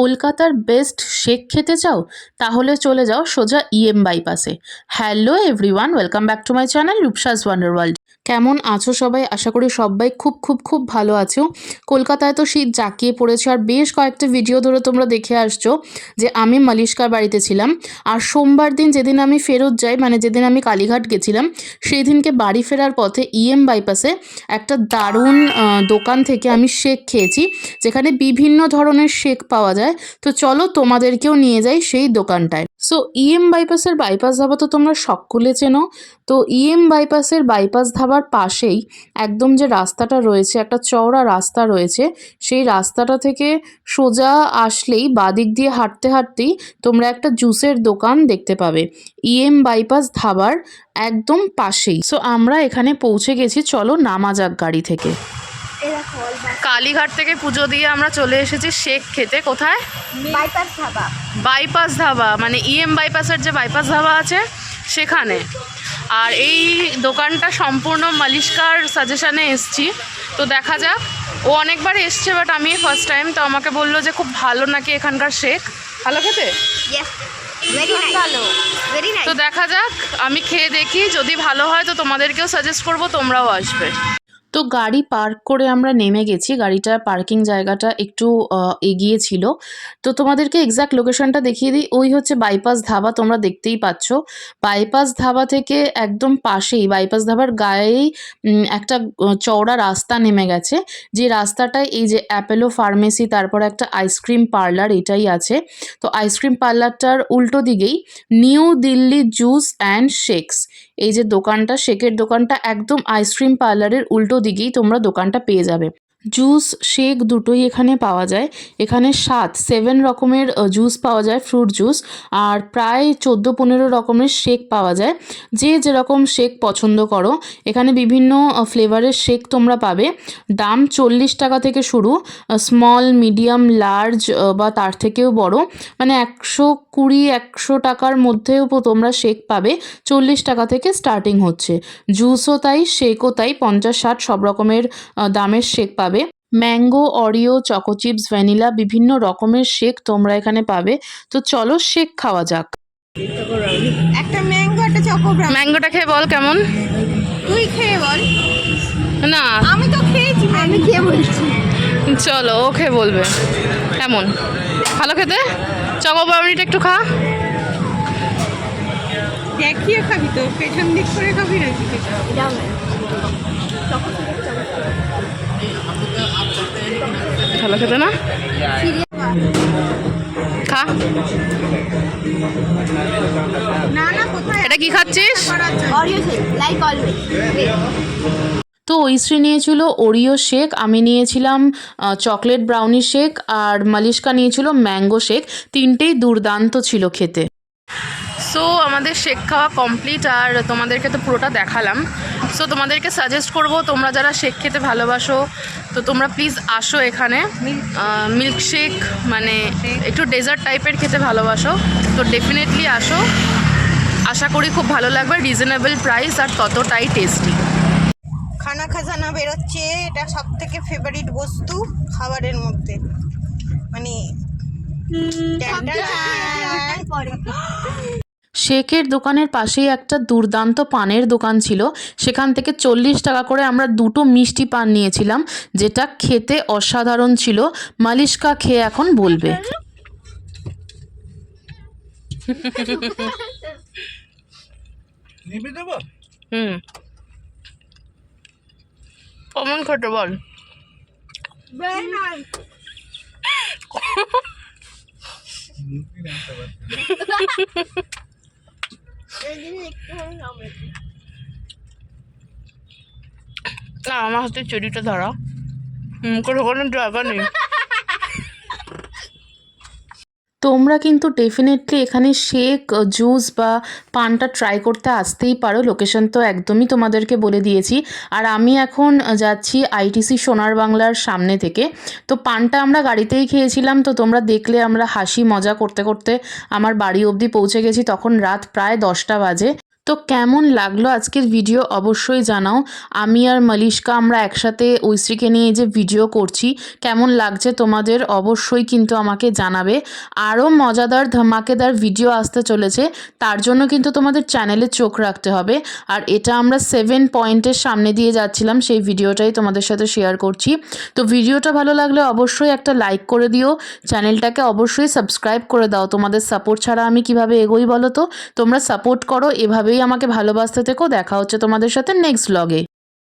কলকাতার best shake খেতে চাও? তাহলে চলে যাও সোজা বাইপাসে। Hello everyone, welcome back to my channel Rupsa's wonder world. কেমন আছো সবাই? আশা করি সবাই খুব খুব খুব ভালো আছো। কলকাতায় তো শীত জাঁকিয়ে পড়েছে, আর বেশ কয়েকটা ভিডিও ধরে তোমরা দেখে আসছো যে আমি মালিশকার বাড়িতে ছিলাম। আর সোমবার দিন যেদিন আমি ফেরত যাই, মানে যেদিন আমি কালীঘাট গেছিলাম, সেই দিনকে বাড়ি ফেরার পথে বাইপাসে একটা দারুণ দোকান থেকে আমি শেক খেয়েছি, যেখানে বিভিন্ন ধরনের শেক পাওয়া যায়। তো চলো তোমাদেরকেও নিয়ে যাই সেই দোকানটায়। সো বাইপাসের বাইপাস ধাবা তো তোমরা সকলে চেনো। তো বাইপাসের বাইপাস ধাবার পাশেই একদম যে রাস্তাটা রয়েছে, একটা চওড়া রাস্তা রয়েছে, সেই রাস্তাটা থেকে সোজা আসলেই বাদিক দিয়ে হাঁটতে হাঁটতেই তোমরা একটা জুসের দোকান দেখতে পাবে বাইপাস ধাবার একদম পাশেই। সো আমরা এখানে পৌঁছে গেছি, চলো নামা যাক গাড়ি থেকে। কালীঘাট থেকে পুজো দিয়ে আমরা চলে এসেছি শেক খেতে। কোথায়? বাইপাস ধাবা। বাইপাস ধাবা মানে বাইপাসের যে বাইপাস ধাবা আছে সেখানে। আর এই দোকানটা সম্পূর্ণ মালিশকার সাজেশনে এসছি, তো দেখা যাক। ও অনেকবার এসছে, বাট আমি ফার্স্ট টাইম। তো আমাকে বললো যে খুব ভালো নাকি এখানকার শেক, ভালো খেতে। তো দেখা যাক, আমি খেয়ে দেখি, যদি ভালো হয় তো তোমাদেরকেও সাজেস্ট করবো, তোমরাও আসবে। তো গাড়ি পার্ক করে আমরা নেমে গেছি। গাড়িটা পার্কিং জায়গাটা একটু এগিয়ে ছিল। তো তোমাদেরকে এক্স্যাক্ট লোকেশনটা দেখিয়ে দিই। ওই হচ্ছে বাইপাস ধাবা, তোমরা দেখতেই পাচ্ছ। বাইপাস ধাবা থেকে একদম পাশেই, বাইপাস ধাবার গায়েই একটা চওড়া রাস্তা নেমে গেছে। যে রাস্তাটায় এই যে অ্যাপেলো ফার্মেসি, তারপর একটা আইসক্রিম পার্লার, এটাই আছে। তো আইসক্রিম পার্লারটার উল্টো দিকেই new Delhi juice and shakes, এই যে দোকানটা, শেকের দোকানটা একদম আইসক্রিম পার্লারের উল্টো দিকেই তোমরা দোকানটা পেয়ে যাবে। জুস শেক দুটোই এখানে পাওয়া যায়। এখানে 7 রকমের জুস পাওয়া যায়, ফ্রুট জুস, আর প্রায় 14-15 রকমের শেক পাওয়া যায়। যে যেরকম শেক পছন্দ করো, এখানে বিভিন্ন ফ্লেভারের শেক তোমরা পাবে। দাম 40 টাকা থেকে শুরু, স্মল, মিডিয়াম, লার্জ বা তার থেকেও বড়, মানে 120-100 টাকার মধ্যেও তোমরা শেক পাবে। 40 টাকা থেকে স্টার্টিং হচ্ছে। জুসও তাই, শেকও তাই, 50-60 সব রকমের দামের শেক পাবে। Mango, Oreo, choco chips, vanilla, বিভিন্ন রকমের শেক তোমরা এখানে পাবে। তো চলো শেক খাওয়া যাক। একটা ম্যাঙ্গো, একটা চকো ব্রাউন। ম্যাঙ্গোটা খেয়ে বল কেমন। তুই খেয়ে বল। না, আমি তো খেয়েছি, আমি খেয়ে বলছি। চলো ও খেয়ে বলবে কেমন। ভালো খেতে? চকো ব্রাউনিটা একটু খা। দেখিয়ে খাবি তো, পেছন দিক করে খাবি নাকি? ভালো খেতে না? খা। না না, কোথায়? এটা কি খাচ্ছিস? Oreo shake, like always. তো ঐশ্রী নিয়েছিল ওরিও শেক, আমি নিয়েছিলাম চকলেট ব্রাউনি শেক, আর মালিশকা নিয়েছিল ম্যাঙ্গো শেক। তিনটেই দুর্দান্ত ছিল খেতে। সো আমাদের শেক খাওয়া কমপ্লিট, আর তোমাদেরকে তো পুরোটা দেখালাম। সো তোমাদেরকে সাজেস্ট করব, তোমরা যারা শেক খেতে ভালোবাসো তো তোমরা প্লিজ আসো এখানে। মিল্কশেক মানে একটু ডেজার্ট টাইপের খেতে ভালোবাসো তো ডেফিনেটলি আসো। আশা করি খুব ভালো লাগবে, রিজনেবল প্রাইস আর ততটাই টেস্টি। খানা খাজানা বেরোচ্ছে, এটা সব থেকে ফেভারিট বস্তু খাবারের মধ্যে, মানে শেকের দোকানের পাশেই একটা দুর্দান্ত পানের দোকান ছিল, সেখান থেকে 40 টাকা করে আমরা দুটো মিষ্টি পান নিয়েছিলাম, যেটা খেতে অসাধারণ ছিল। মালিশকা খেয়ে এখন বলবে। কেমন খেতে বল। না, আমার হাতে চেরিটা ধরা, মুখে ঢোকানোর জায়গা নেই। তোমরা কিন্তু ডেফিনেটলি এখানে শেক, জুস বা পানটা ট্রাই করতে আসতেই পারো। লোকেশন তো একদমই তোমাদেরকে বলে দিয়েছি। আর আমি এখন যাচ্ছি আইটিসি সোনার বাংলার সামনে থেকে। তো পানটা আমরা গাড়িতেই খেয়েছিলাম, তো তোমরা দেখলে আমরা হাসি মজা করতে করতে আমার বাড়ি অবধি পৌঁছে গেছি। তখন রাত প্রায় 10টা বাজে। তো কেমন লাগলো আজকের ভিডিও অবশ্যই জানাও। আমি আর মালিশকা আমরা একসাথে ঐশ্রীকে নিয়ে যে ভিডিও করছি, কেমন লাগছে তোমাদের অবশ্যই কিন্তু আমাকে জানাবে। আরও মজাদার ধামাকেদার ভিডিও আসতে চলেছে, তার জন্য কিন্তু তোমাদের চ্যানেলে চোখ রাখতে হবে। আর এটা আমরা 7 পয়েন্টের সামনে দিয়ে যাচ্ছিলাম, সেই ভিডিওটাই তোমাদের সাথে শেয়ার করছি। তো ভিডিওটা ভালো লাগলে অবশ্যই একটা লাইক করে দিও, চ্যানেলটাকে অবশ্যই সাবস্ক্রাইব করে দাও। তোমাদের সাপোর্ট ছাড়া আমি কিভাবে এগোই বলো তো? তোমরা সাপোর্ট করো, এভাবেই আমাকে ভালোবাসতে থেকো। দেখা হচ্ছে তোমাদের সাথে নেক্সট ব্লগে।